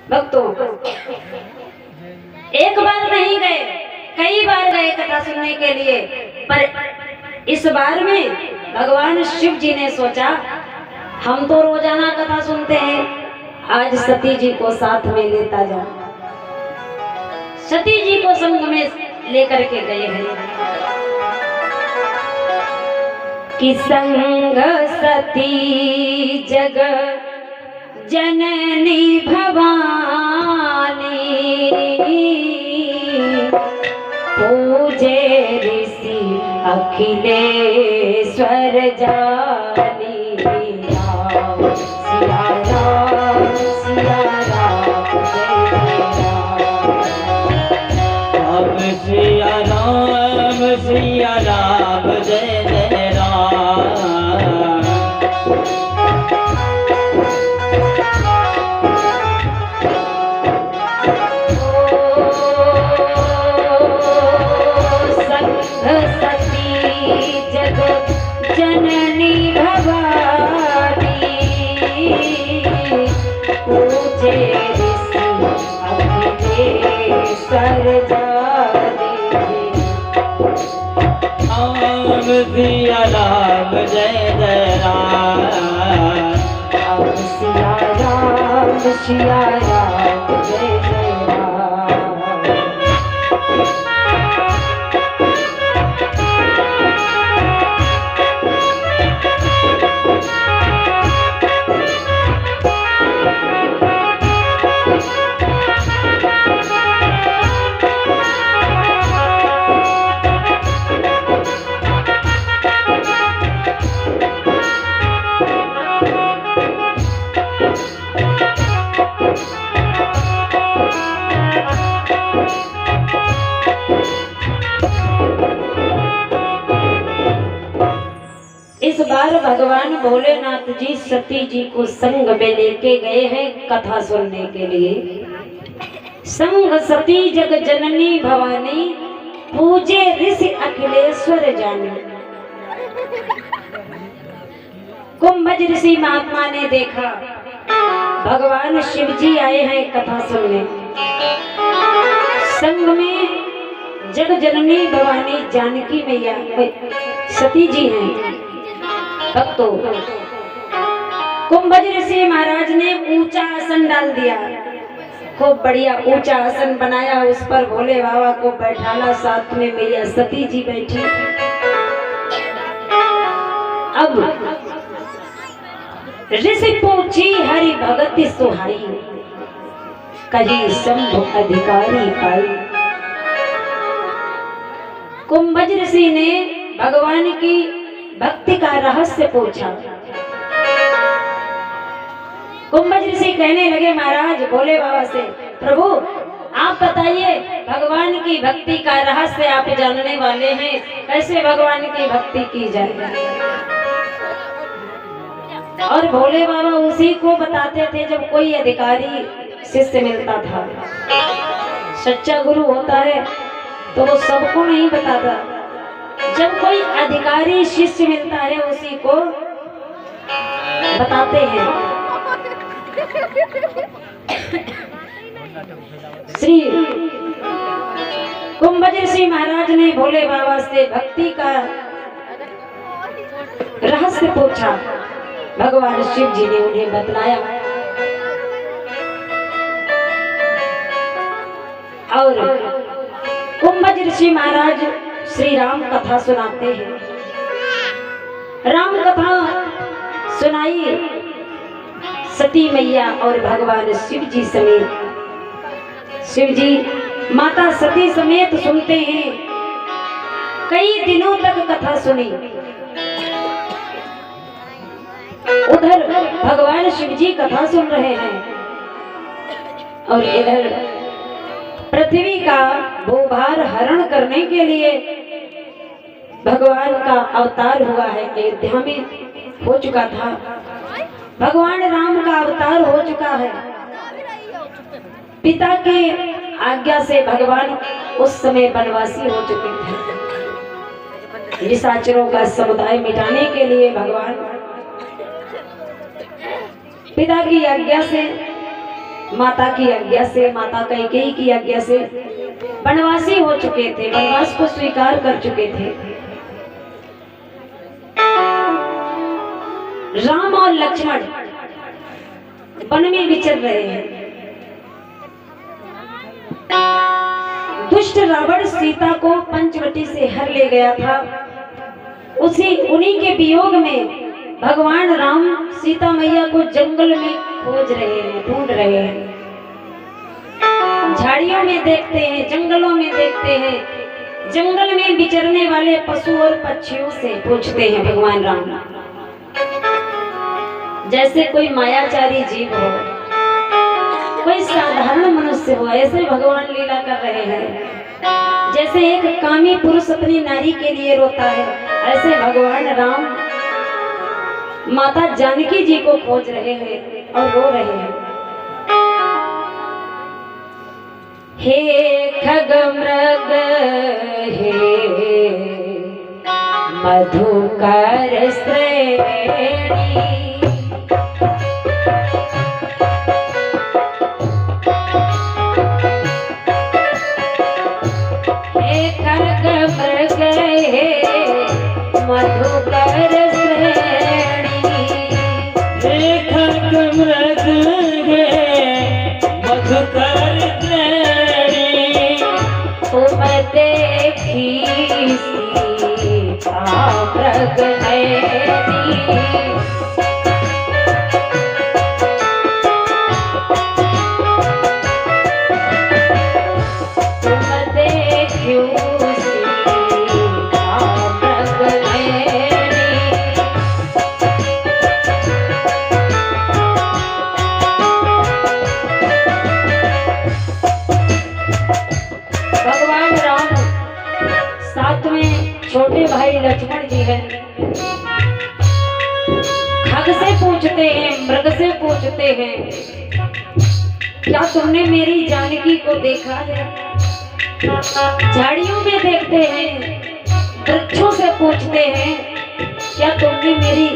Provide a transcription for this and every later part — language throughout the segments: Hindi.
भक्तों, एक बार नहीं गए, कई बार गए कथा सुनने के लिए, पर इस बार में भगवान शिव जी ने सोचा हम तो रोजाना कथा सुनते हैं, आज सती जी को साथ में लेता जा। सती जी को संग में लेकर के गए हैं कि संग सती जग जननी भवानी पूजे ऋषि अखिलेश्वर जानी। राम सिया राम सिया राम जय राम सिया राम जय जय राम। जननी भवानी पूजे ऋषि अखिलेश्वर जानी। राम सिया राम जय जय राम। राम सिया राम सिया राम जय जय राम। इस बार भगवान भोलेनाथ जी सती जी को संग में लेके गए हैं कथा सुनने के लिए। संग सती जग जननी भवानी पूजे ऋषि अखिलेश्वर जानी। कुंभज ऋषि महात्मा ने देखा भगवान शिव जी आए हैं कथा सुनने, संग में जग जननी भवानी जानकी मैया सती जी हैं। भक्तों, कुंभज ऋषि महाराज ने ऊंचा आसन डाल दिया, खूब बढ़िया ऊंचा आसन बनाया, उस पर भोले बाबा को बैठाला, साथ में मैया सती जी बैठी। अब ऋषि पूछी हरि भगति सुहाई, कही शंभु अधिकारी पाई। कुंभज ऋषि ने भगवान की भक्ति का रहस्य पूछा। कुंभज ऋषि कहने लगे महाराज भोले बाबा से, प्रभु आप बताइए भगवान की भक्ति का रहस्य आप जानने वाले हैं, कैसे भगवान की भक्ति की जाए। और भोले बाबा उसी को बताते थे जब कोई अधिकारी शिष्य मिलता था। सच्चा गुरु होता है तो वो सबको नहीं बताता, जब कोई अधिकारी शिष्य मिलता है उसी को बताते हैं। श्री कुंभज ऋषि महाराज ने भोले बाबा से भक्ति का रहस्य पूछा। भगवान शिव जी ने उन्हें बतलाया और कुंभज ऋषि महाराज श्री राम कथा सुनाते हैं। राम कथा सुनाई सती मैया और भगवान शिव जी समेत। शिव जी माता सती समेत सुनते हैं। कई दिनों तक कथा सुनी। उधर भगवान शिव जी कथा सुन रहे हैं और इधर पृथ्वी का भूभार हरण करने के लिए भगवान का अवतार हुआ है। अयोध्या में हो चुका था, भगवान राम का अवतार हो चुका है। पिता के आज्ञा से भगवान उस समय वनवासी हो चुके थे। निशाचरों का समुदाय मिटाने के लिए भगवान पिता की आज्ञा से माता की आज्ञा से, माता कैकेयी की आज्ञा से वनवासी हो चुके थे, वनवास को स्वीकार कर चुके थे। राम और लक्ष्मण वन में विचर रहे हैं। दुष्ट रावण सीता को पंचवटी से हर ले गया था। उन्हीं के वियोग में भगवान राम सीता मैया को जंगल में खोज रहे हैं, ढूंढ रहे हैं। झाड़ियों में देखते हैं, जंगलों में देखते हैं, जंगल में विचरने वाले पशु और पक्षियों से पूछते हैं भगवान राम, जैसे कोई मायाचारी जीव हो, कोई साधारण मनुष्य हो, ऐसे भगवान लीला कर रहे हैं। जैसे एक कामी पुरुष अपनी नारी के लिए रोता है, ऐसे भगवान राम माता जानकी जी को खोज रहे हैं और रो रहे हैं। हे खगमृग हे मधुकर श्रेणी, मृग हे मधुकर श्रेणी, हे खग मृग हे मधुकर श्रेणी, तुम देखी सीता मृग नैनी, तुम देखियो छोटे भाई लक्ष्मण जी हैं। खग से पूछते हैं, मृग से पूछते हैं, क्या तुमने मेरी जानकी को देखा है? झाड़ियों में देखते हैं, वृक्षों से पूछते हैं, क्या तुमने मेरी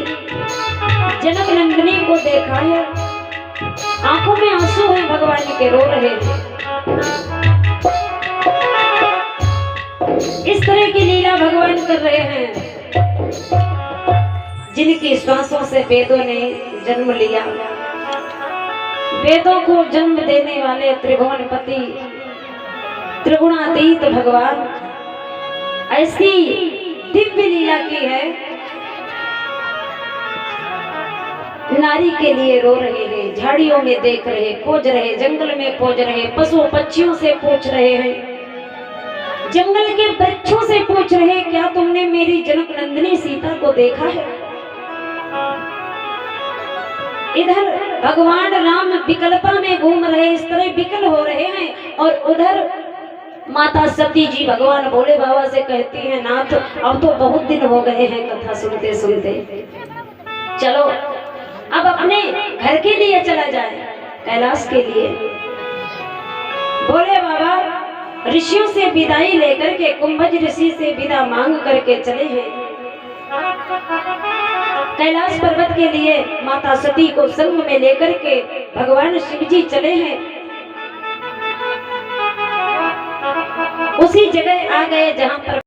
जनक नंदिनी को देखा है? आंखों में आंसू है भगवान के, रो रहे हैं। इस तरह की लीला भगवान कर रहे हैं, जिनकी श्वासों से वेदों ने जन्म लिया। वेदों को जन्म देने वाले त्रिभुवनपति त्रिगुणातीत भगवान ऐसी दिव्य लीला की है। नारी के लिए रो रहे हैं, झाड़ियों में देख रहे, खोज रहे, जंगल में खोज रहे, पशु पक्षियों से पूछ रहे हैं, जंगल के वृक्षों से पूछ रहे, क्या तुमने मेरी जनक नंदिनी सीता को देखा है? इधर भगवान राम विकल्पा में घूम रहे, इस तरह विकल हो रहे हैं, और उधर माता सती जी भगवान भोले बाबा से कहती हैं, नाथ अब तो बहुत दिन हो गए हैं कथा सुनते सुनते, चलो अब अपने घर के लिए चला जाए, कैलाश के लिए। भोले बाबा ऋषियों से विदाई लेकर के, कुंभज ऋषि से विदा मांग करके चले हैं कैलाश पर्वत के लिए। माता सती को संग में लेकर के भगवान शिव जी चले हैं। उसी जगह आ गए जहां पर